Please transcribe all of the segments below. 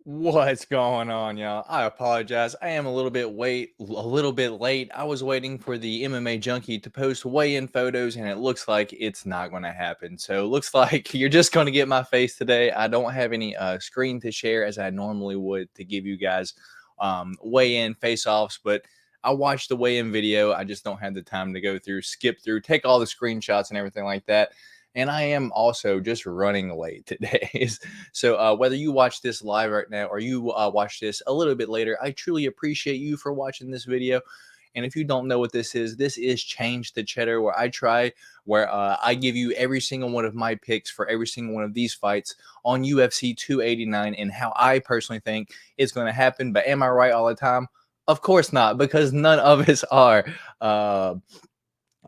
What's going on, y'all? I apologize. I am a little bit late. I was waiting for the MMA junkie to post weigh-in photos, and it looks like it's not going to happen. So, looks like you're just going to get my face today. I don't have any screen to share as I normally would to give you guys weigh-in face-offs, but I watched the weigh-in video. I just don't have the time to go through, skip through, take all the screenshots and everything like that. And I am also just running late today. So whether you watch this live right now or you watch this a little bit later, I truly appreciate you for watching this video. And if you don't know what this is Change the Cheddar, where I give you every single one of my picks for every single one of these fights on UFC 289 and how I personally think it's going to happen. But am I right all the time? Of course not, because none of us are.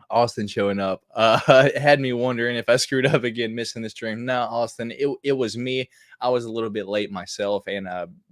Austin showing up had me wondering if I screwed up again, missing the stream. No, Austin, it was me. I was a little bit late myself, and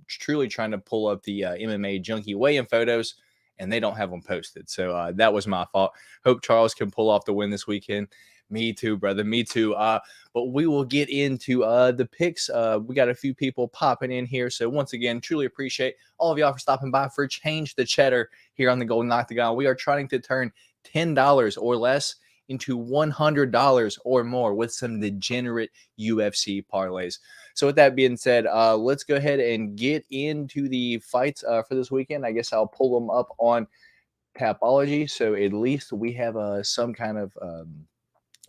truly trying to pull up the MMA junkie weigh-in photos, and they don't have them posted. So that was my fault. Hope Charles can pull off the win this weekend. Me too, brother. Me too. But we will get into the picks. We got a few people popping in here. So once again, truly appreciate all of y'all for stopping by for Change the Cheddar here on the Golden Octagon. We are trying to turn $10 or less into $100 or more with some degenerate UFC parlays. So with that being said, let's go ahead and get into the fights for this weekend. I guess I'll pull them up on Tapology, so at least we have some kind of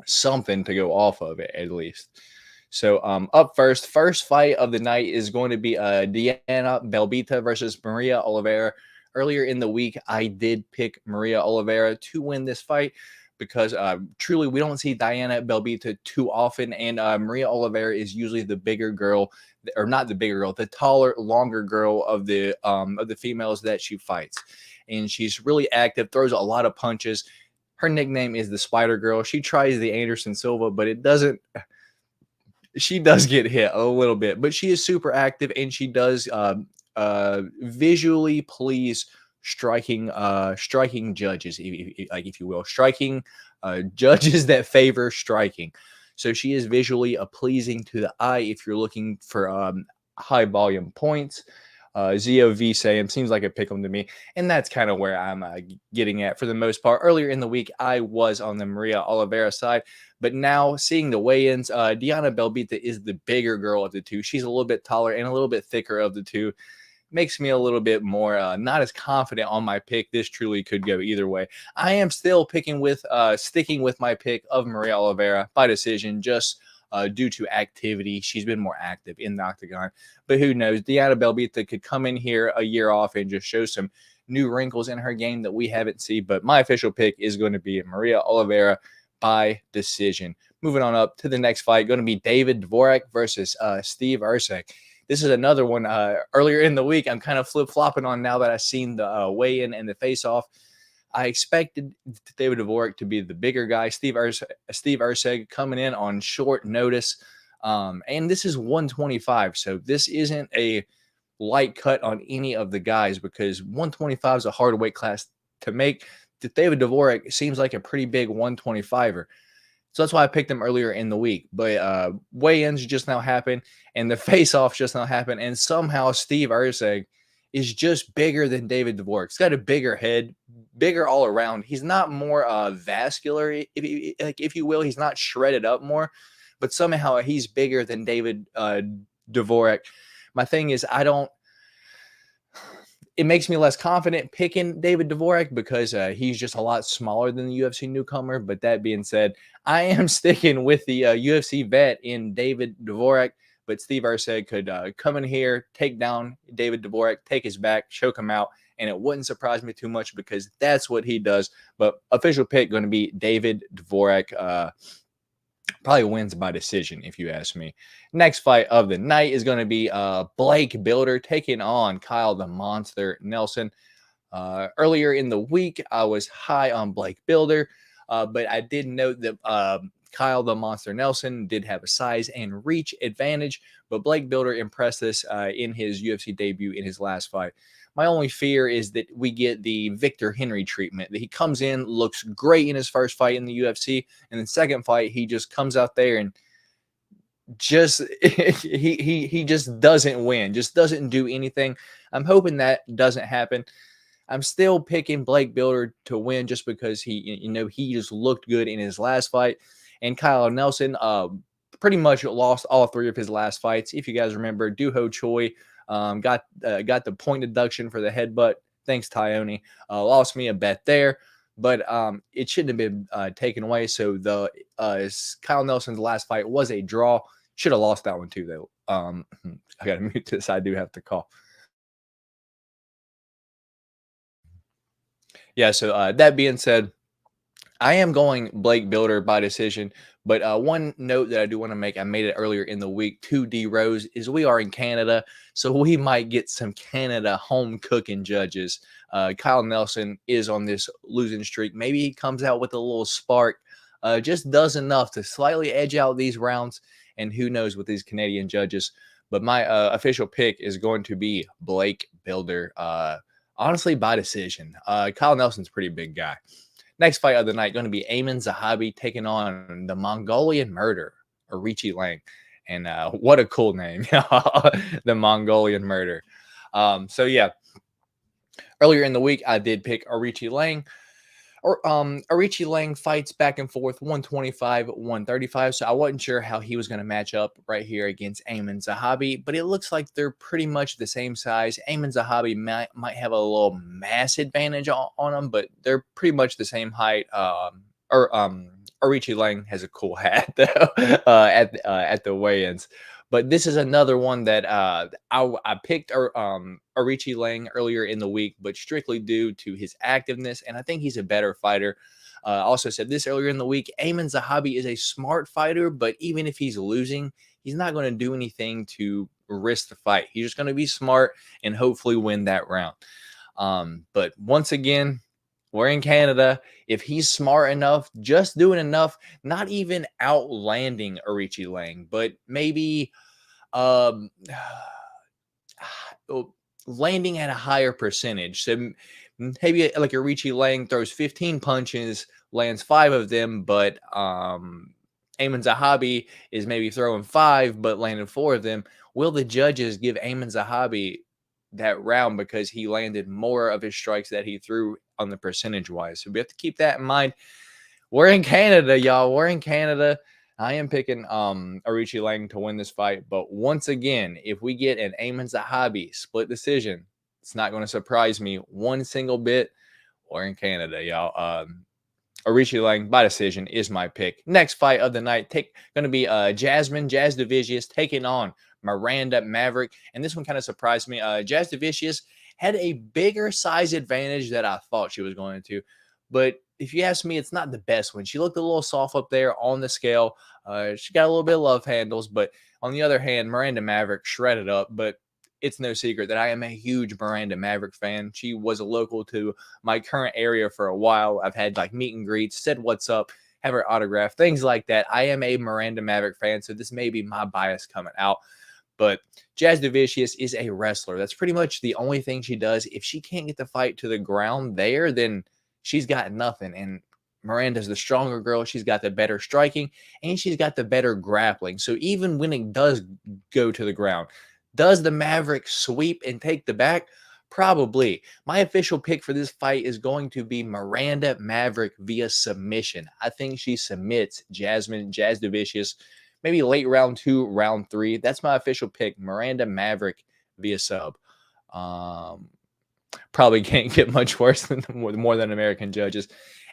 something to go off of it at least. So up first fight of the night is going to be Diana Belbita versus Maria Oliveira. Earlier in the week, I did pick Maria Oliveira to win this fight because truly we don't see Diana Belbita too often, and Maria Oliveira is usually the bigger girl, or not the bigger girl, the taller, longer girl of the females that she fights, and she's really active, throws a lot of punches. Her nickname is the Spider Girl. She tries the Anderson Silva, but it doesn't. She does get hit a little bit, but she is super active and she does visually please striking judges, if you will, striking judges that favor striking. So she is visually pleasing to the eye if you're looking for high volume points. ZOV Sam seems like a pick 'em to me, and that's kind of where I'm getting at for the most part. Earlier in the week, I was on the Maria Oliveira side, but now seeing the weigh-ins, Diana Belbita is the bigger girl of the two. She's a little bit taller and a little bit thicker of the two. Makes me a little bit more not as confident on my pick. This truly could go either way. I am still sticking with my pick of Maria Oliveira by decision, just due to activity. She's been more active in the octagon, but who knows? Diana Belbita could come in here a year off and just show some new wrinkles in her game that we haven't seen. But my official pick is going to be Maria Oliveira by decision. Moving on up to the next fight, going to be David Dvorak versus Steve Erceg. This is another one earlier in the week. I'm kind of flip-flopping on now that I've seen the weigh-in and the face-off. I expected David Dvorak to be the bigger guy. Steve Erceg coming in on short notice. And this is 125. So this isn't a light cut on any of the guys because 125 is a hard weight class to make. David Dvorak seems like a pretty big 125er. So that's why I picked him earlier in the week. But weigh-ins just now happened, and the face-off just now happened, and somehow Steve Erceg is just bigger than David Dvorak. He's got a bigger head, bigger all around. He's not more vascular, if you will. He's not shredded up more, but somehow he's bigger than David Dvorak. My thing is, it makes me less confident picking David Dvorak because he's just a lot smaller than the UFC newcomer. But that being said, I am sticking with the UFC vet in David Dvorak. But Steve Erceg could come in here, take down David Dvorak, take his back, choke him out, and it wouldn't surprise me too much because that's what he does. But official pick going to be David Dvorak. Probably wins by decision, if you ask me. Next fight of the night is going to be Blake Builder taking on Kyle the Monster Nelson. Earlier in the week, I was high on Blake Builder, but I did note that Kyle the Monster Nelson did have a size and reach advantage, but Blake Builder impressed us in his UFC debut in his last fight. My only fear is that we get the Victor Henry treatment, that he comes in, looks great in his first fight in the UFC, and then second fight, he just comes out there and just he just doesn't win, just doesn't do anything. I'm hoping that doesn't happen. I'm still picking Blake Builder to win just because he just looked good in his last fight. And Kyle Nelson pretty much lost all three of his last fights. If you guys remember, Duho Choi got the point deduction for the headbutt. Thanks, Tyone. Lost me a bet there, but it shouldn't have been taken away. So the Kyle Nelson's last fight was a draw. Should have lost that one too, though. I got to mute this. I do have to call. Yeah, so that being said, I am going Blake Builder by decision. But one note that I do want to make, I made it earlier in the week to D Rose, is we are in Canada, so we might get some Canada home cooking judges. Kyle Nelson is on this losing streak. Maybe he comes out with a little spark, just does enough to slightly edge out these rounds, and who knows with these Canadian judges. But my official pick is going to be Blake Builder. Honestly, by decision. Kyle Nelson's a pretty big guy. Next fight of the night going to be Amin Zahabi taking on the Mongolian Murder, Arichi Lang. And what a cool name, the Mongolian Murder. So yeah, earlier in the week I did pick Arichi Lang. Arichi Lang fights back and forth 125, 135. So I wasn't sure how he was going to match up right here against Amin Zahabi, but it looks like they're pretty much the same size. Amin Zahabi might have a little mass advantage on him, but they're pretty much the same height. Arichi Lang has a cool hat though, at the weigh-ins. But this is another one that I picked Arichi Lang earlier in the week, but strictly due to his activeness, and I think he's a better fighter. I also said this earlier in the week, Amin Zahabi is a smart fighter, but even if he's losing, he's not going to do anything to risk the fight. He's just going to be smart and hopefully win that round. But once again, we're in Canada. If he's smart enough, just doing enough, not even outlanding Arichi Lang, but maybe landing at a higher percentage. So maybe like Arichi Lang throws 15 punches, lands 5 of them, but Amin Zahabi is maybe throwing 5, but landing 4 of them. Will the judges give Amin Zahabi that round because he landed more of his strikes that he threw on the percentage wise? So we have to keep that in mind. We're in Canada, y'all. We're in Canada. I am picking Arichi Lang to win this fight. But once again, if we get an Amin Zahabi split decision, it's not going to surprise me one single bit. We're in Canada, y'all. Arichi Lang by decision is my pick. Next fight of the night going to be Jazz Davicius taking on Miranda Maverick. And this one kind of surprised me. Jazz Davicius had a bigger size advantage than I thought she was going to. But if you ask me, it's not the best one. She looked a little soft up there on the scale. She got a little bit of love handles. But on the other hand, Miranda Maverick shredded up. But it's no secret that I am a huge Miranda Maverick fan. She was a local to my current area for a while. I've had like meet and greets, said what's up, have her autograph, things like that. I am a Miranda Maverick fan, so this may be my bias coming out. But Jazz Davicius is a wrestler. That's pretty much the only thing she does. If she can't get the fight to the ground there, then she's got nothing. And Miranda's the stronger girl. She's got the better striking, and she's got the better grappling. So even when it does go to the ground, does the Maverick sweep and take the back? Probably. My official pick for this fight is going to be Miranda Maverick via submission. I think she submits Jazz Davicius, maybe late round 2, round 3. That's my official pick, Miranda Maverick via sub. Probably can't get much worse than more than American judges.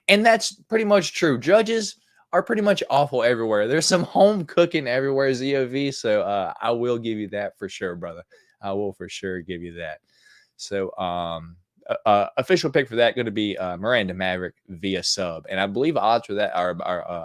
And that's pretty much true. Judges are pretty much awful everywhere. There's some home cooking everywhere, ZOV. So I will give you that for sure, brother. I will for sure give you that. So official pick for that going to be Miranda Maverick via sub. And I believe odds for that are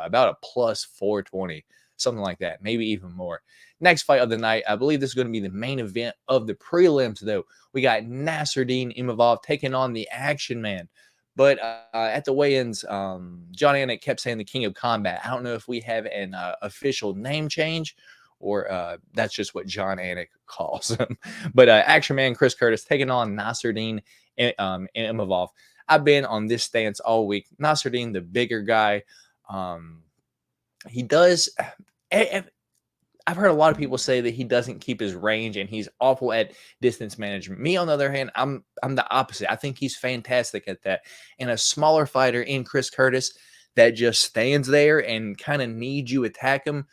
about a plus 420, something like that, maybe even more. Next fight of the night, I believe this is going to be the main event of the prelims, though. We got Nasruddin Imavov taking on the Action Man. But at the weigh-ins, John Anik kept saying the King of Combat. I don't know if we have an official name change or that's just what John Anik calls him. But Action Man Chris Curtis taking on Nasruddin Imavov. I've been on this stance all week. Nasruddin, the bigger guy, he does. I've heard a lot of people say that he doesn't keep his range and he's awful at distance management. Me, on the other hand, I'm the opposite. I think he's fantastic at that. And a smaller fighter in Chris Curtis that just stands there and kind of needs you attack him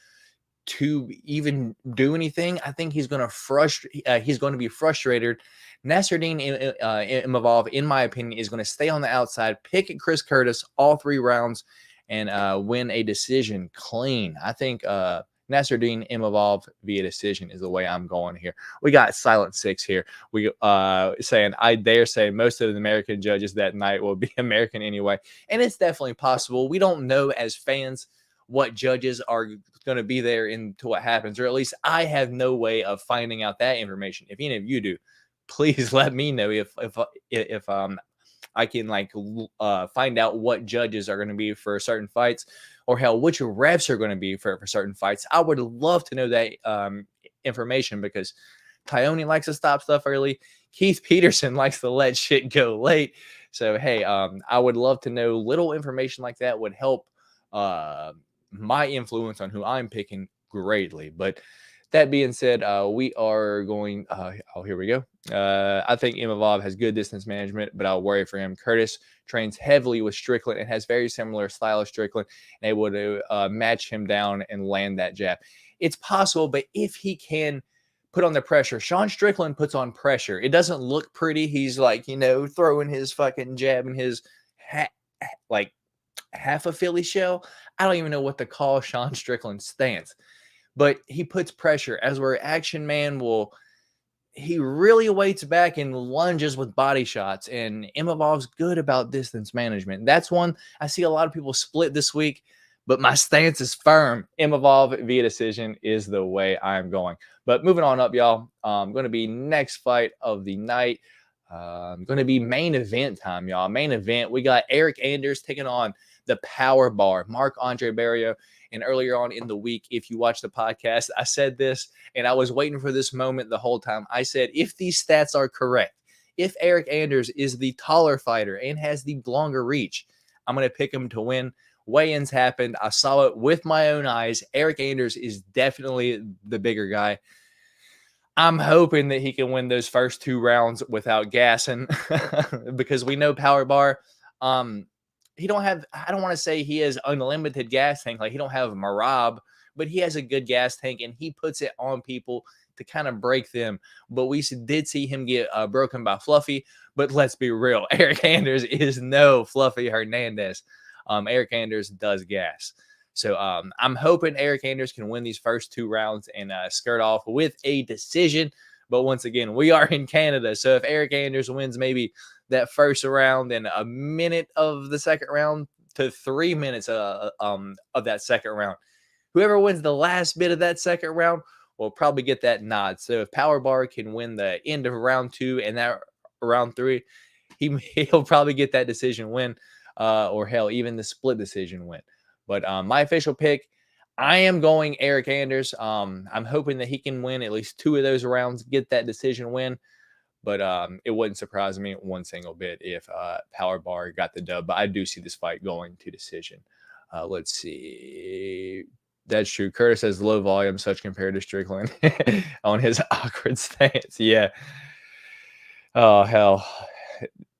to even do anything, I think he's going to frustrate. He's going to be frustrated. Nasruddin Imavov, in my opinion, is going to stay on the outside, pick at Chris Curtis all 3 rounds, and win a decision clean. I think Nasruddin Imavov via decision is the way I'm going here. We got Silent 6 here. We saying, I dare say most of the American judges that night will be American anyway. And it's definitely possible. We don't know as fans what judges are going to be there into what happens, or at least I have no way of finding out that information. If any of you do, please let me know if I can find out what judges are going to be for certain fights, or hell, which refs are going to be for certain fights. I would love to know that information, because Tyone likes to stop stuff early. Keith Peterson likes to let shit go late. So, hey, I would love to know little information like that. Would help my influence on who I'm picking greatly. But that being said, we are going. Here we go. I think Imavov has good distance management, but I'll worry for him. Curtis trains heavily with Strickland and has very similar style of Strickland, and able to match him down and land that jab. It's possible, but if he can put on the pressure, Sean Strickland puts on pressure. It doesn't look pretty. He's throwing his fucking jab in his half a Philly shell. I don't even know what to call Sean Strickland's stance, but he puts pressure. As where Action Man he really waits back and lunges with body shots, and Imavov's good about distance management. That's one I see a lot of people split this week, but my stance is firm. Imavov via decision is the way I'm going. But moving on up, y'all, going to be next fight of the night. Going to be main event time, y'all. Main event. We got Eric Anders taking on the Power Bar, Marc-Andre Barriault. And earlier on in the week, if you watch the podcast, I said this, and I was waiting for this moment the whole time. I said, if these stats are correct, if Eric Anders is the taller fighter and has the longer reach, I'm going to pick him to win. Weigh-ins happened. I saw it with my own eyes. Eric Anders is definitely the bigger guy. I'm hoping that he can win those first 2 rounds without gassing, because we know Power Bar, he don't have, I don't want to say he has unlimited gas tank. Like, he don't have Marab, but he has a good gas tank, and he puts it on people to kind of break them. But we did see him get broken by Fluffy. But let's be real. Eric Anders is no Fluffy Hernandez. Eric Anders does gas. So I'm hoping Eric Anders can win these first 2 rounds and skirt off with a decision. But once again, we are in Canada. So if Eric Anders wins maybe that first round and a minute of the second round to 3 minutes of that second round, whoever wins the last bit of that second round will probably get that nod. So if Power Bar can win the end of round 2 and that round 3, he'll probably get that decision win, or hell, even the split decision win. But my official pick, I am going Eric Anders. I'm hoping that he can win at least 2 of those rounds, get that decision win. But it wouldn't surprise me one single bit if Power Bar got the dub. But I do see this fight going to decision. Let's see. That's true. Curtis has low volume, such compared to Strickland on his awkward stance. Yeah. Oh, hell.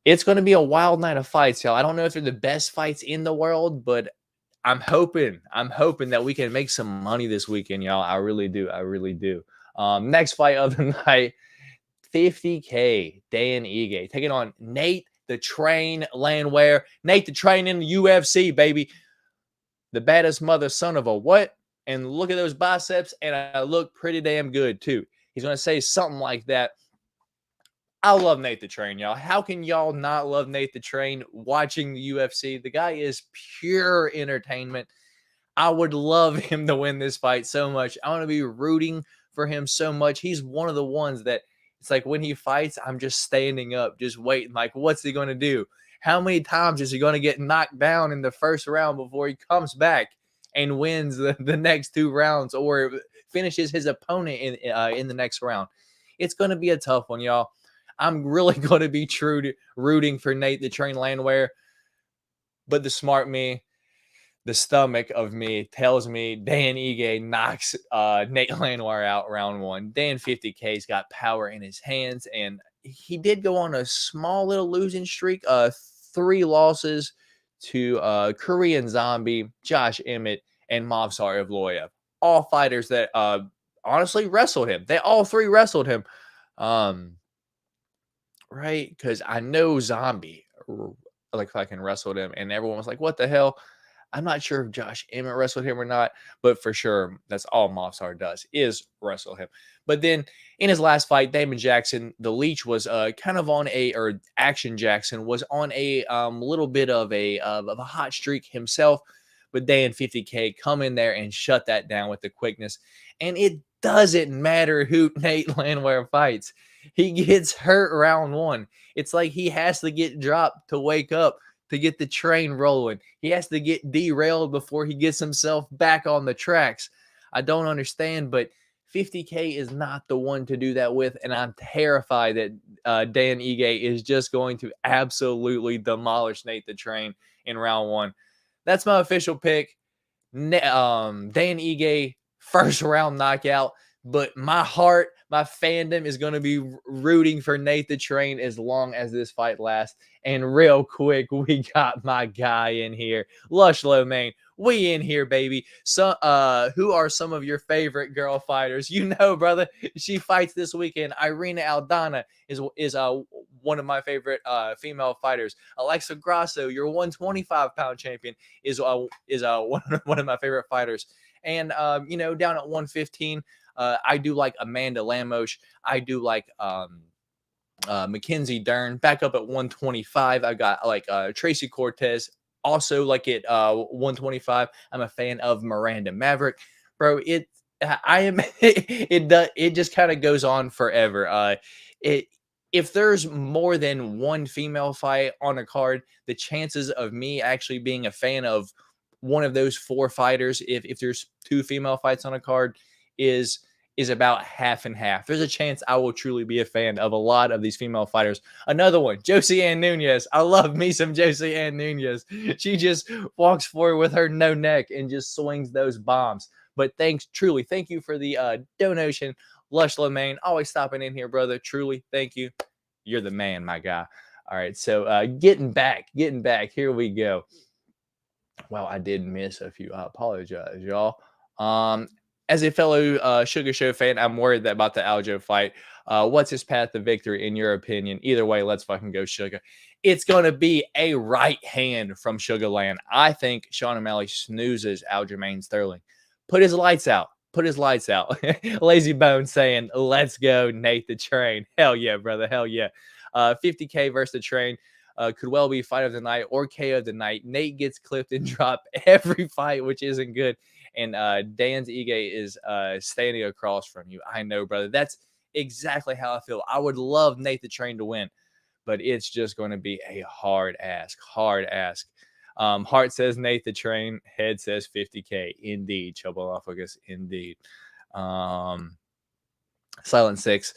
It's going to be a wild night of fights, y'all. I don't know if they're the best fights in the world, but I'm hoping that we can make some money this weekend, y'all. I really do. I really do. Next fight of the night, 50K, Dan Ige taking on Nate the Train Landwehr. Nate the Train in the UFC, baby. The baddest mother son of a what? And look at those biceps, and I look pretty damn good, too. He's going to say something like that. I love Nate the Train, y'all. How can y'all not love Nate the Train watching the UFC? The guy is pure entertainment. I would love him to win this fight so much. I want to be rooting for him so much. He's one of the ones that it's like when he fights, I'm just standing up, just waiting. Like, what's he going to do? How many times is he going to get knocked down in the first round before he comes back and wins the next 2 rounds, or finishes his opponent in the next round? It's going to be a tough one, y'all. I'm really going to be rooting for Nate the Train Landwehr. But the smart me, the stomach of me tells me Dan Ige knocks Nate Landwehr out round one. Dan 50K's got power in his hands, and he did go on a small little losing streak. 3 losses to Korean Zombie, Josh Emmett, and Movsar Evloev. All fighters that honestly wrestled him. They all 3 wrestled him. Right? Because I know Zombie like fucking wrestled him, and everyone was like, "What the hell?" I'm not sure if Josh Emmett wrestled him or not, but for sure, that's all Mofsar does is wrestle him. But then in his last fight, Damon Jackson, the Leech was kind of on or Action Jackson was on a little bit of a hot streak himself. But Dan 50K come in there and shut that down with the quickness. And it doesn't matter who Nate Landwehr fights. He gets hurt round one. It's like he has to get dropped to wake up, to get the train rolling. He has to get derailed before he gets himself back on the tracks. I don't understand, but 50K is not the one to do that with, and I'm terrified that Dan Ige is just going to absolutely demolish Nate the Train in round one. That's my official pick. Dan Ige, first round knockout. But my heart, my fandom is going to be rooting for Nate the Train as long as this fight lasts. And real quick, we got my guy in here, Lush Lomain. We in here, baby. So, who are some of your favorite girl fighters? You know, brother, she fights this weekend. Irina Aldana is one of my favorite female fighters. Alexa Grasso, your 125-pound champion, is one of my favorite fighters. And down at 115. I do like Amanda Lamos. I do like Mackenzie Dern. Back up at 125, I got like Tracy Cortez. Also like at 125, I'm a fan of Miranda Maverick. Bro, it just kind of goes on forever. If there's more than one female fight on a card, the chances of me actually being a fan of one of those 4 fighters, if there's 2 female fights on a card, is about half and half. There's a chance I will truly be a fan of a lot of these female fighters. Another one, Josie Ann Nunes. I love me some Josie Ann Nunes. She just walks forward with her no neck and just swings those bombs. But thank you for the donation, Lush Lomain. Always stopping in here, brother. Truly, thank you. You're the man, my guy. All right, so getting back. Here we go. Well, I did miss a few. I apologize, y'all. As a fellow Sugar Show fan, I'm worried about the Aljo fight. What's his path to victory, in your opinion? Either way, let's fucking go Sugar. It's going to be a right hand from Sugarland. I think Sean O'Malley snoozes Aljamain Sterling. Put his lights out. Lazy Bone saying, let's go, Nate the Train. Hell yeah, brother. Hell yeah. 50K versus the Train. Could well be fight of the night or KO of the night. Nate gets clipped and dropped every fight, which isn't good. And Dan's Ige is standing across from you. I know, brother. That's exactly how I feel. I would love Nate the Train to win, but it's just going to be a hard ask. Heart says Nate the Train. Head says 50K. Indeed. Chobolophagus. Indeed. Silent 6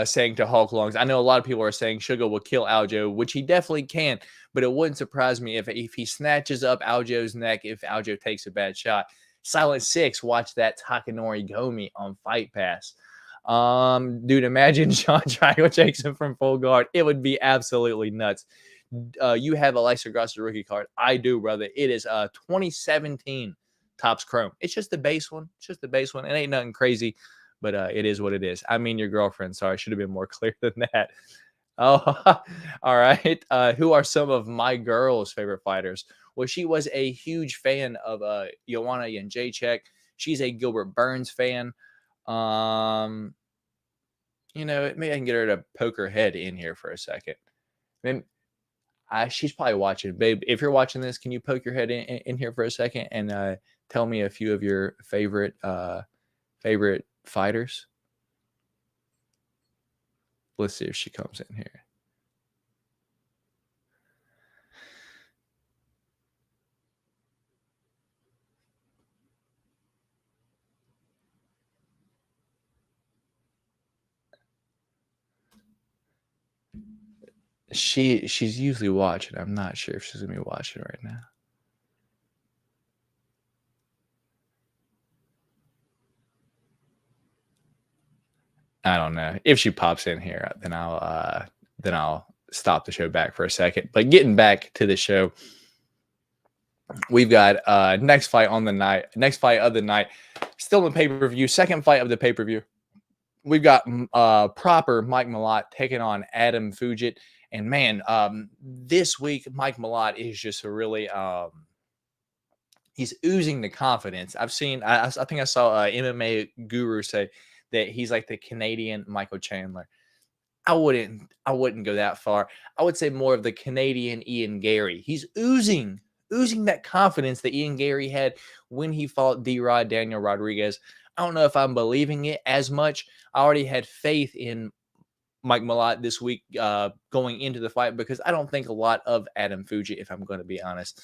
saying to Hulk Lungs, I know a lot of people are saying Sugar will kill Aljo, which he definitely can, but it wouldn't surprise me if he snatches up Aljo's neck if Aljo takes a bad shot. Silent 6, watch that Takanori Gomi on Fight Pass. Dude, imagine Sean Triangle Jackson from Full Guard. It would be absolutely nuts. You have Alexa Grasso rookie card. I do, brother. It is 2017 Topps Chrome. It's just the base one. It ain't nothing crazy. But it is what it is. I mean, your girlfriend. Sorry, I should have been more clear than that. Oh, all right. Who are some of my girl's favorite fighters? Well, she was a huge fan of Joanna Jędrzejczyk. She's a Gilbert Burns fan. Maybe I can get her to poke her head in here for a second. She's probably watching. Babe, if you're watching this, can you poke your head in here for a second and tell me a few of your favorite fighters? Let's see if she comes in here. She's usually watching. I'm not sure if she's gonna be watching right now. I don't know. If she pops in here, then I'll stop the show back for a second. But getting back to the show, we've got next fight of the night, still in pay-per-view, second fight of the pay-per-view. We've got proper Mike Malott taking on Adam Fugit. And man, this week Mike Malott is just really he's oozing the confidence. I think I saw a MMA guru say that he's like the Canadian Michael Chandler. I wouldn't go that far. I would say more of the Canadian Ian Gary. He's oozing that confidence that Ian Gary had when he fought D-Rod Daniel Rodriguez. I don't know if I'm believing it as much. I already had faith in Mike Malott this week going into the fight because I don't think a lot of Adam Fugit, if I'm going to be honest.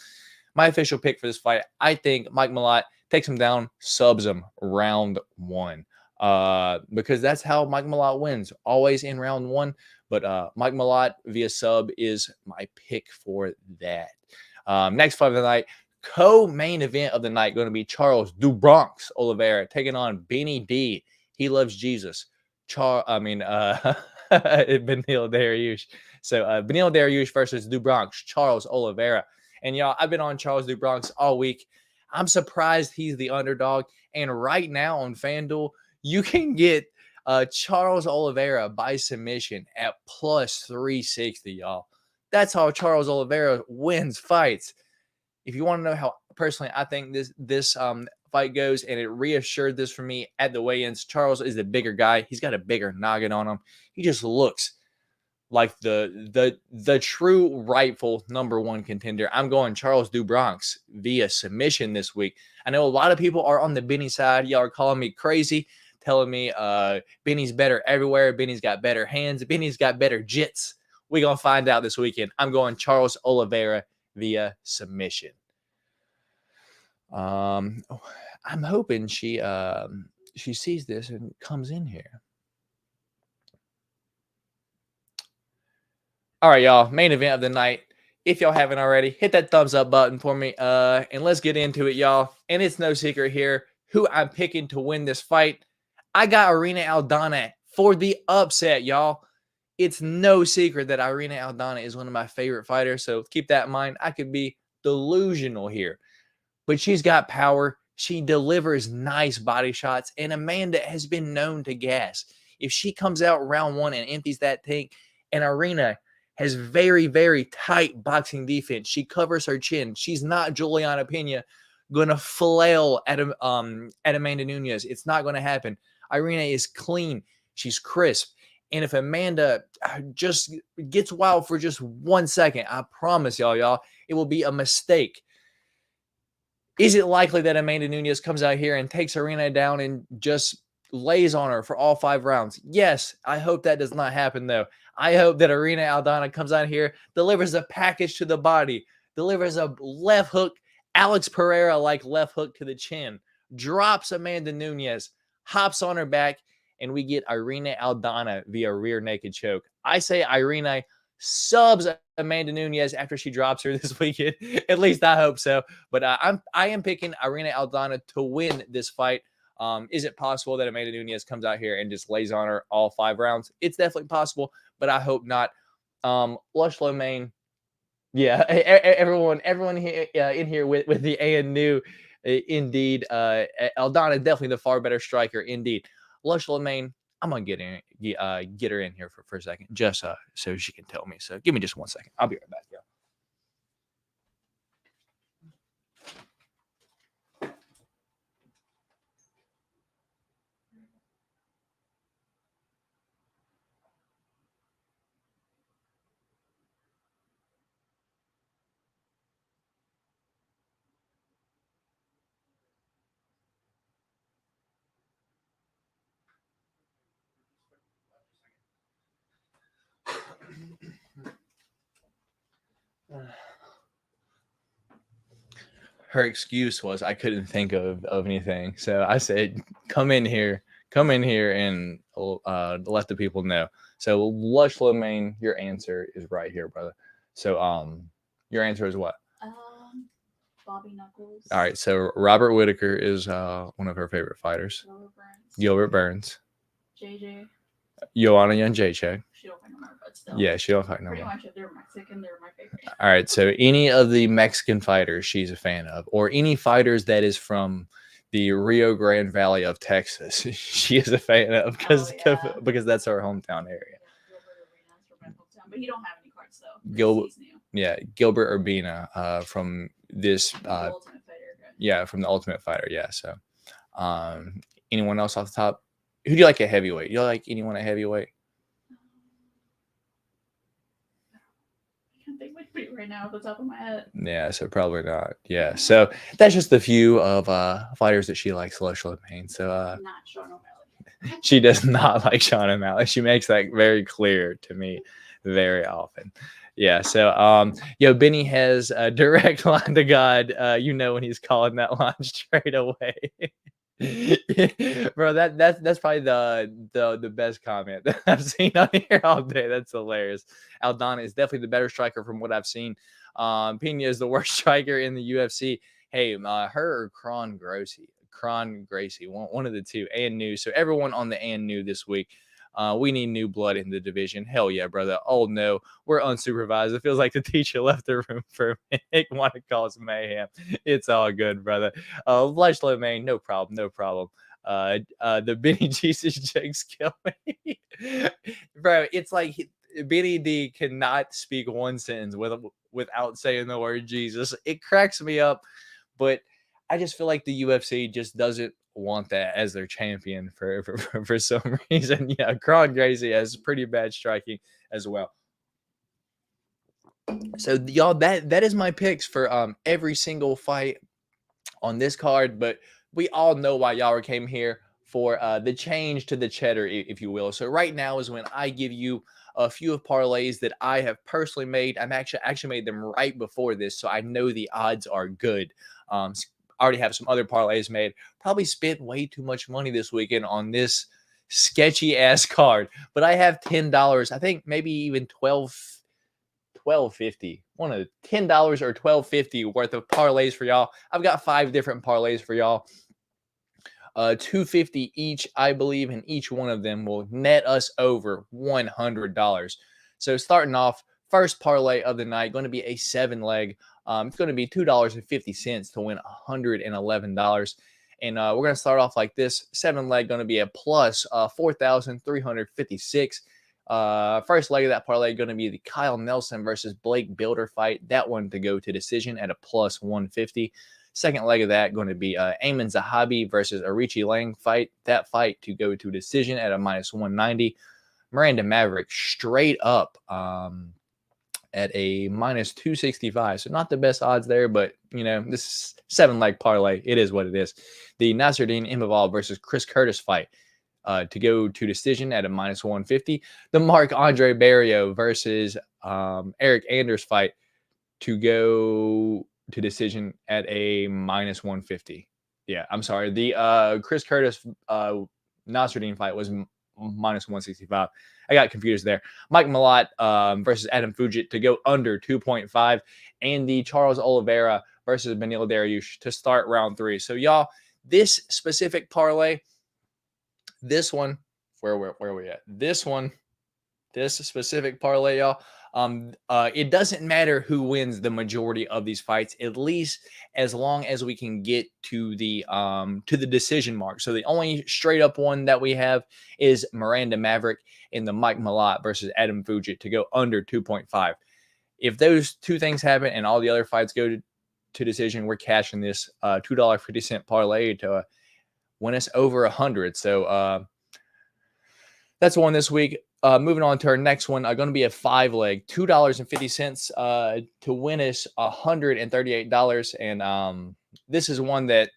My official pick for this fight, I think Mike Malott takes him down, subs him round one. Because that's how Mike Malott wins, always in round one. But Mike Malott via sub is my pick for that. Next fight of the night, co-main event of the night, going to be Charles "Do Bronx" Oliveira taking on Benny D. He loves Jesus. Benil Dariush. So Benil Dariush versus Do Bronx, Charles Oliveira. And y'all, I've been on Charles Do Bronx all week. I'm surprised he's the underdog. And right now on FanDuel, you can get Charles Oliveira by submission at plus 360, y'all. That's how Charles Oliveira wins fights. If you want to know how personally I think this fight goes, and it reassured this for me at the weigh-ins, Charles is the bigger guy. He's got a bigger noggin on him. He just looks like the true rightful number one contender. I'm going Charles Do Bronx via submission this week. I know a lot of people are on the Benny side. Y'all are calling me crazy, telling me Benny's better everywhere. Benny's got better hands. Benny's got better jits. We're going to find out this weekend. I'm going Charles Oliveira via submission. I'm hoping she sees this and comes in here. All right, y'all. Main event of the night. If y'all haven't already, hit that thumbs up button for me. And let's get into it, y'all. And it's no secret here who I'm picking to win this fight. I got Irene Aldana for the upset, y'all. It's no secret that Irene Aldana is one of my favorite fighters. So keep that in mind. I could be delusional here. But she's got power. She delivers nice body shots. And Amanda has been known to gas. If she comes out round one and empties that tank, and Irene has very, very tight boxing defense. She covers her chin. She's not Juliana Pena going to flail at Amanda Nunes. It's not going to happen. Irene is clean. She's crisp. And if Amanda just gets wild for just 1 second, I promise y'all, it will be a mistake. Is it likely that Amanda Nunes comes out here and takes Irene down and just lays on her for all 5 rounds? Yes, I hope that does not happen, though. I hope that Irene Aldana comes out here, delivers a package to the body, delivers a left hook, Alex Pereira-like left hook to the chin, drops Amanda Nunes, hops on her back, and we get Irene Aldana via rear naked choke. I say Irene subs Amanda Nunes after she drops her this weekend. At least I hope so. But I am picking Irene Aldana to win this fight. Is it possible that Amanda Nunes comes out here and just lays on her all 5 rounds? It's definitely possible, but I hope not. Lush Lomain, yeah, everyone here, in here with the and new, indeed. Aldana definitely the far better striker, indeed. Lush Lomain, I'm gonna get her in here for a second, just so she can tell me. So give me just 1 second. I'll be right back, y'all. Her excuse was I couldn't think of anything. So I said, come in here and let the people know. So Lush Lomain, your answer is right here, brother. So your answer is what? Bobby Knuckles. All right, so Robert Whitaker is one of her favorite fighters. Gilbert Burns. Gilbert Burns. JJ. Joanna Jędrzejczyk. She don't fight no more, but still. Yeah, she don't fight no Pretty more. much, if they're Mexican, they're my favorite. All right, so any of the Mexican fighters she's a fan of, or any fighters that is from the Rio Grande Valley of Texas, she is a fan of because that's her hometown area. But he don't have any cards though. He's new. Yeah, Gilbert Urbina from this from the Ultimate Fighter. Yeah, from the Ultimate Fighter. Yeah, so anyone else off the top? Who do you like at heavyweight? You like anyone at heavyweight? I can't think of it right now off the top of my head. Yeah, so probably not. Yeah, so that's just a few of fighters that she likes, Celestial Pain. So not Sean O'Malley. She does not like Sean O'Malley. She makes that very clear to me very often. Yeah, so Benny has a direct line to God. When he's calling that line straight away. Bro, that's probably the best comment that I've seen on here all day. That's hilarious. Aldana is definitely the better striker from what I've seen. Pena is the worst striker in the UFC. Hey, her or Kron Gracie, one of the two, and Nunes. So everyone on the and new this week. We need new blood in the division. Hell yeah, brother. Oh no, we're unsupervised. It feels like the teacher left the room for a minute. Want to cause mayhem. It's all good, brother. Flesh Main, no problem. The Benny Jesus jokes kill me. Bro, it's like Benny D cannot speak one sentence without saying the word Jesus. It cracks me up, but I just feel like the UFC just doesn't want that as their champion for some reason. Yeah, Kron Gracie has pretty bad striking as well. So y'all, that is my picks for every single fight on this card. But we all know why y'all came here for the change to the cheddar, if you will. So right now is when I give you a few of parlays that I have personally made. I'm actually made them right before this, so I know the odds are good. I already have some other parlays made. Probably spent way too much money this weekend on this sketchy ass card, but I have $10. I think maybe even $12.50. One of $10 or $12.50 worth of parlays for y'all. I've got 5 different parlays for y'all. $2.50 each, I believe, and each one of them will net us over $100. So starting off, first parlay of the night, going to be a 7-leg. It's going to be $2.50 to win $111. And we're going to start off like this. 7-leg going to be a plus 4,356. First leg of that parlay going to be the Kyle Nelson versus Blake Builder fight. That one to go to decision at a plus 150. Second leg of that going to be Ayman Zahabi versus Arichi Lang fight. That fight to go to decision at a minus 190. Miranda Maverick straight up at a minus 265. So not the best odds there, but this is 7-leg parlay. It is what it is. The Nasruddin Imavov versus Chris Curtis fight to go to decision at a minus 150. The Marc-Andre Barrio versus Eric Anders fight to go to decision at a minus 150. Yeah, I'm sorry. The Chris Curtis Nasruddin fight was minus 165. I got confused there. Mike Malott versus Adam Fugit to go under 2.5. And the Charles Oliveira versus Beneil Dariush to start round 3. So, y'all, this specific parlay, this one, where are we at? This specific parlay, y'all. It doesn't matter who wins the majority of these fights, at least as long as we can get to the decision mark. So the only straight up one that we have is Miranda Maverick and the Mike Malott versus Adam Fugit to go under 2.5. If those two things happen and all the other fights go to decision, we're cashing this $2.50 parlay to win us over 100. So that's one this week. Moving on to our next one, going to be a 5-leg, $2.50 to win us $138. And this is one that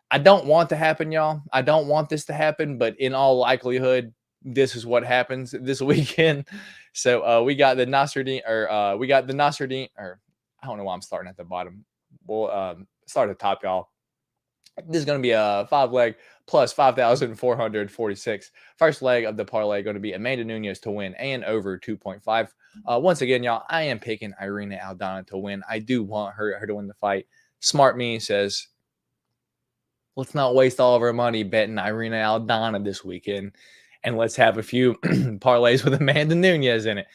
I don't want to happen, y'all. I don't want this to happen, but in all likelihood, this is what happens this weekend. So we got the Nasruddin, or I don't know why I'm starting at the bottom. We'll start at the top, y'all. This is going to be a 5-leg plus 5,446. First leg of the parlay going to be Amanda Nunes to win and over 2.5. Once again, y'all, I am picking Irina Aldana to win. I do want her to win the fight. Smart me says, let's not waste all of our money betting Irina Aldana this weekend. And let's have a few parlays with Amanda Nunes in it.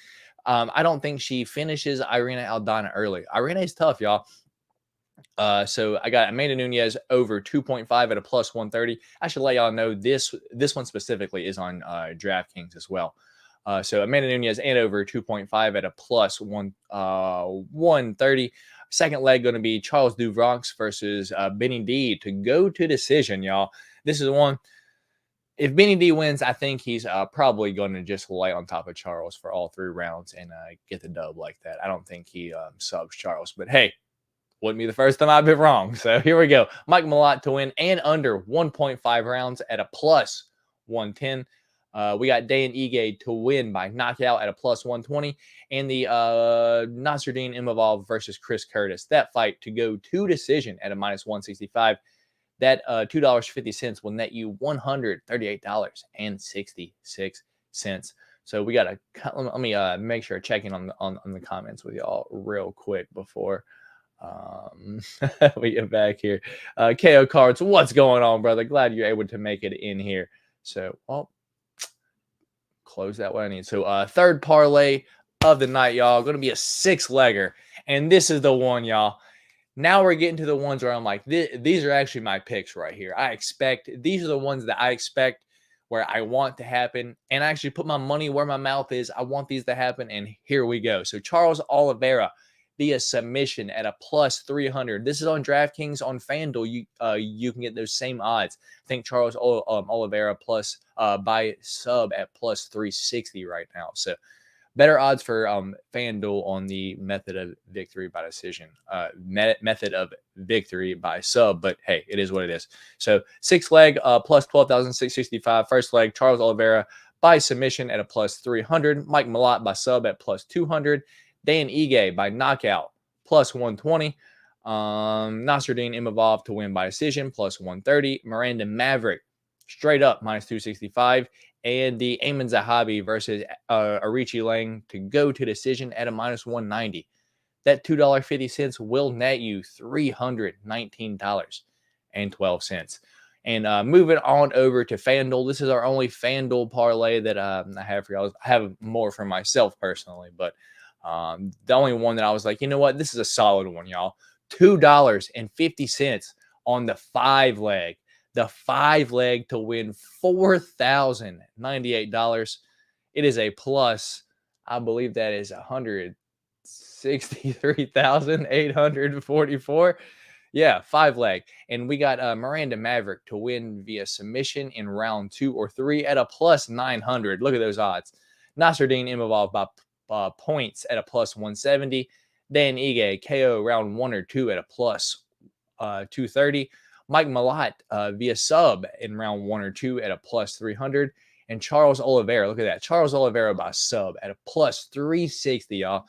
I don't think she finishes Irina Aldana early. Irina is tough, y'all. So I got Amanda Nunes over 2.5 at a plus 130. I should let y'all know this one specifically is on DraftKings as well. So Amanda Nunes and over 2.5 at a plus 130. Second leg going to be Charles Duvronx versus Benny D to go to decision, y'all. This is one. If Benny D wins, I think he's probably going to just lay on top of Charles for all 3 rounds and get the dub like that. I don't think he subs Charles, but hey, wouldn't be the first time I've been wrong. So here we go. Mike Malott to win and under 1.5 rounds at a plus 110. We got Dan Ige to win by knockout at a plus 120. And the Nasruddin Imavov versus Chris Curtis. That fight to go to decision at a minus 165. That $2.50 will net you $138.66. So we got to let me make sure checking on the comments with y'all real quick before we get back here. KO Cards, what's going on, brother? Glad you're able to make it in here. So, well, close that what I need. So, third parlay of the night, y'all. Going to be a 6-legger, and this is the one, y'all. Now we're getting to the ones where I'm like, these are actually my picks right here. These are the ones that I expect where I want to happen. And I actually put my money where my mouth is. I want these to happen. And here we go. So Charles Oliveira via submission at a plus 300. This is on DraftKings. On FanDuel, you can get those same odds. I think Charles Oliveira plus by sub at plus 360 right now. So better odds for FanDuel on the method of victory by decision, method of victory by sub. But hey, it is what it is. So 6 leg plus 12,665. First leg, Charles Oliveira by submission at a plus 300. Mike Malott by sub at plus 200. Dan Ige by knockout plus 120. Nasruddin Imavov to win by decision plus 130. Miranda Maverick straight up minus 265. And the Ayman Zahabi versus Arichi Lang to go to decision at a minus 190. That $2.50 will net you $319.12. And moving on over to FanDuel. This is our only FanDuel parlay that I have for y'all. I have more for myself personally, but the only one that I was like, you know what? This is a solid one, y'all. $2.50 on the 5-leg. The 5-leg to win $4,098. It is a plus. I believe that is $163,844. Yeah, 5-leg. And we got Miranda Maverick to win via submission in round 2 or 3 at a plus 900. Look at those odds. Nasruddin Imavov by points at a plus 170. Dan Ige KO round 1 or 2 at a plus 230. Mike Malott via sub in round 1 or 2 at a plus 300. And Charles Oliveira, look at that. Charles Oliveira by sub at a plus 360, y'all.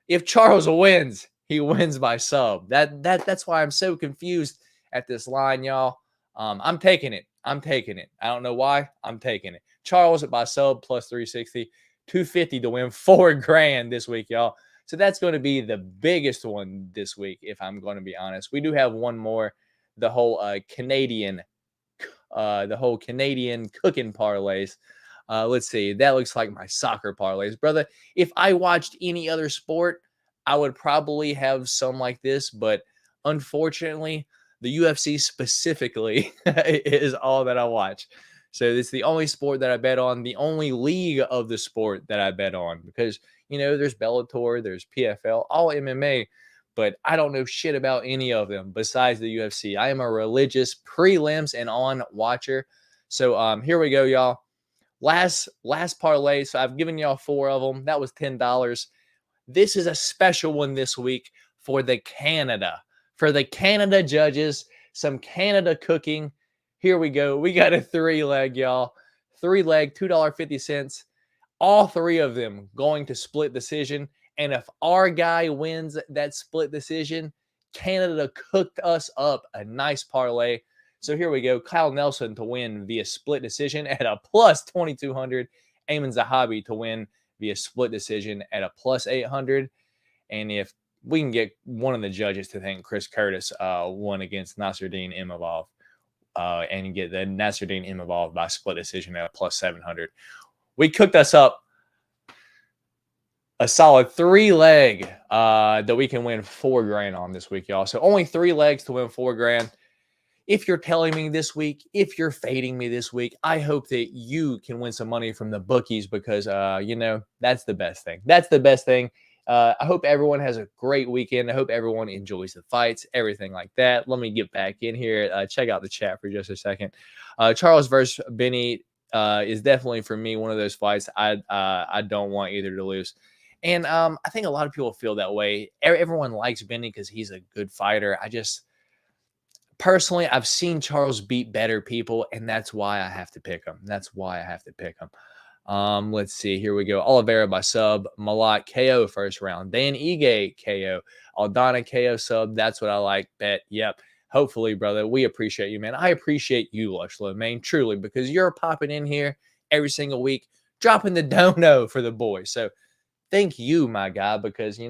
If Charles wins, he wins by sub. That's why I'm so confused at this line, y'all. I'm taking it. I don't know why. I'm taking it. Charles by sub plus 360. 250 to win $4,000 this week, y'all. So that's going to be the biggest one this week, if I'm going to be honest. We do have one more. The whole Canadian cooking parlays. Let's see. That looks like my soccer parlays, brother. If I watched any other sport, I would probably have some like this, but unfortunately, the UFC specifically is all that I watch. So it's the only sport that I bet on, the only league of the sport that I bet on, because there's Bellator, there's PFL, all MMA. But I don't know shit about any of them besides the UFC. I am a religious prelims and on watcher. So here we go, y'all. Last parlay. So I've given y'all 4 of them. That was $10. This is a special one this week for the Canada. For the Canada judges, some Canada cooking. Here we go. We got a 3-leg, y'all. 3-leg, $2.50. All 3 of them going to split decision. And if our guy wins that split decision, Canada cooked us up a nice parlay. So here we go. Kyle Nelson to win via split decision at a plus 2,200. Ayman Zahabi to win via split decision at a plus 800. And if we can get one of the judges to think Chris Curtis won against Nasruddin Imavov, and get the Nasruddin Imavov by split decision at plus 700. We cooked us up a solid 3-leg that we can win $4,000 on this week, y'all. So only 3 legs to win $4,000. If you're telling me this week, if you're fading me this week, I hope that you can win some money from the bookies because, that's the best thing. That's the best thing. I hope everyone has a great weekend. I hope everyone enjoys the fights, everything like that. Let me get back in here. Check out the chat for just a second. Charles versus Benny is definitely, for me, one of those fights I don't want either to lose. And I think a lot of people feel that way. Everyone likes Benny because he's a good fighter. Personally, I've seen Charles beat better people, and that's why I have to pick him. Let's see. Here we go. Oliveira by sub. Malak KO first round. Dan Ige KO. Aldana KO sub. That's what I like. Bet. Yep. Hopefully, brother. We appreciate you, man. I appreciate you, Lushlow, man. Truly, because you're popping in here every single week, dropping the dono for the boys. So thank you, my guy, because,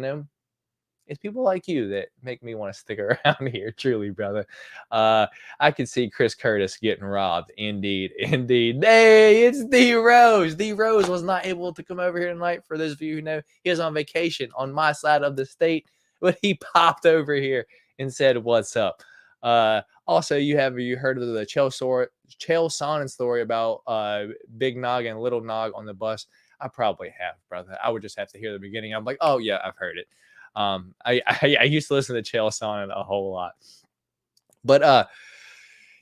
it's people like you that make me want to stick around here. Truly, brother. I could see Chris Curtis getting robbed. Indeed. Hey, it's D Rose. D Rose was not able to come over here tonight. For those of you who know, he was on vacation on my side of the state, but he popped over here and said, "What's up?" Also, you heard of the Chael Sonnen story about Big Nog and Little Nog on the bus? I probably have, brother. I would just have to hear the beginning. I'm like, oh yeah, I've heard it. I used to listen to Chael Sonnen a whole lot. But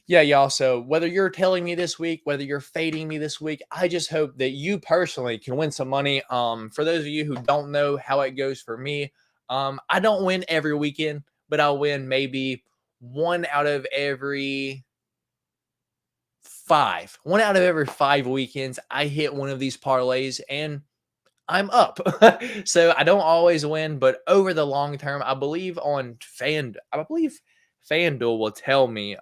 yeah, y'all. So whether you're telling me this week, whether you're fading me this week, I just hope that you personally can win some money. For those of you who don't know how it goes for me, I don't win every weekend, but I'll win maybe 1 out of every 5. 1 out of every 5 weekends, I hit one of these parlays and I'm up. So I don't always win, but over the long term, I believe FanDuel will tell me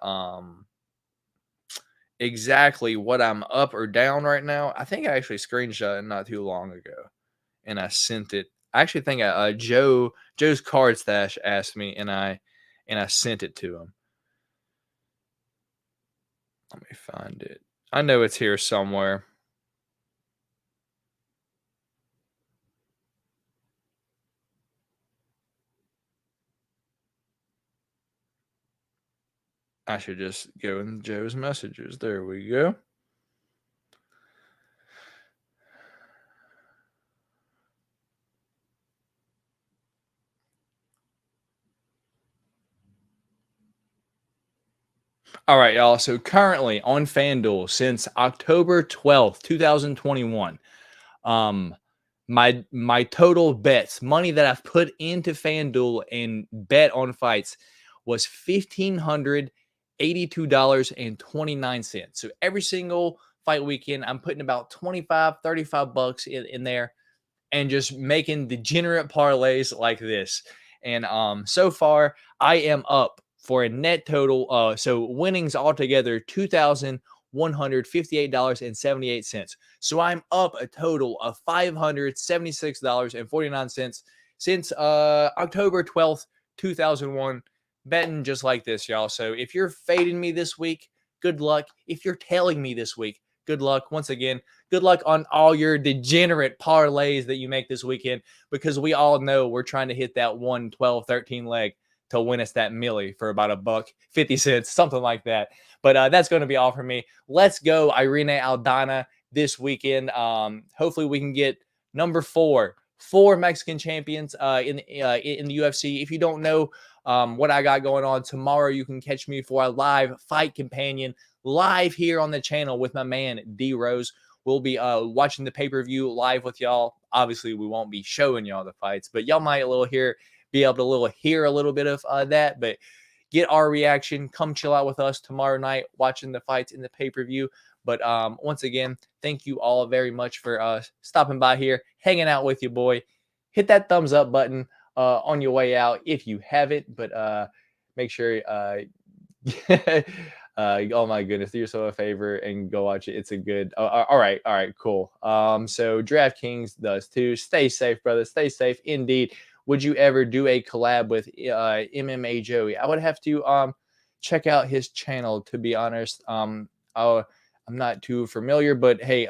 exactly what I'm up or down right now. I think I actually screenshot it not too long ago, and I sent it. I actually think Joe's Card Stash asked me, and I sent it to him. Let me find it. I know it's here somewhere. I should just go in Joe's messages. There we go. All right, y'all. So currently on FanDuel since October 12th, 2021, my total bets, money that I've put into FanDuel and bet on fights was $1,582.29. So every single fight weekend, I'm putting about 25, 35 bucks in there and just making degenerate parlays like this. And so far, I am up for a net total. So winnings altogether, $2,158.78. So I'm up a total of $576.49 since October 12th, 2001, betting just like this, y'all. So if you're fading me this week, good luck. If you're tailing me this week, good luck. Once again, good luck on all your degenerate parlays that you make this weekend, because we all know we're trying to hit that 1, 12, 13 leg to win us that milli for about $1.50, something like that. But that's going to be all for me. Let's go Irene Aldana this weekend. Hopefully we can get number 4 Mexican champions in the UFC. If you don't know what I got going on tomorrow, you can catch me for a live fight companion live here on the channel with my man D Rose. We'll be watching the pay-per-view live with y'all. Obviously, we won't be showing y'all the fights, but y'all might be able to hear a little bit of that. But get our reaction. Come chill out with us tomorrow night watching the fights in the pay-per-view. But once again, thank you all very much for stopping by here, hanging out with you, boy. Hit that thumbs up button on your way out if you haven't. But make sure oh my goodness, do yourself a favor and go watch it. It's a good all right, cool. So DraftKings does too. Stay safe, brother. Stay safe indeed. Would you ever do a collab with MMA Joey? I would have to check out his channel, to be honest. I'm not too familiar, but hey,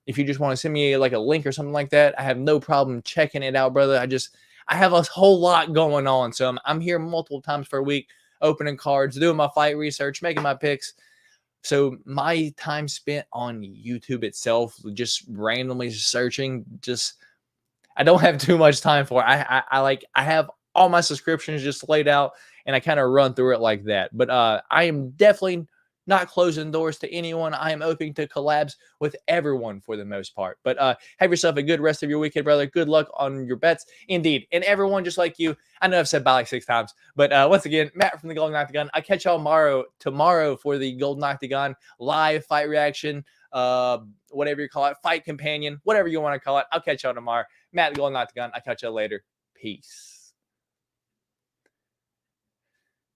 if you just want to send me like a link or something like that, I have no problem checking it out, brother. I have a whole lot going on. So I'm here multiple times per week, opening cards, doing my fight research, making my picks. So my time spent on YouTube itself, just randomly searching, I don't have too much time for it. I have all my subscriptions just laid out, and I kind of run through it like that. But I am definitely not closing doors to anyone. I am open to collabs with everyone for the most part. But have yourself a good rest of your weekend, brother. Good luck on your bets. Indeed. And everyone just like you, I know I've said bye like 6 times. But once again, Matt from the Golden Octagon. I'll catch y'all tomorrow for the Golden Octagon live fight reaction, whatever you call it, fight companion, whatever you want to call it. I'll catch y'all tomorrow. Matt, the Golden Octagon. I'll catch y'all later. Peace.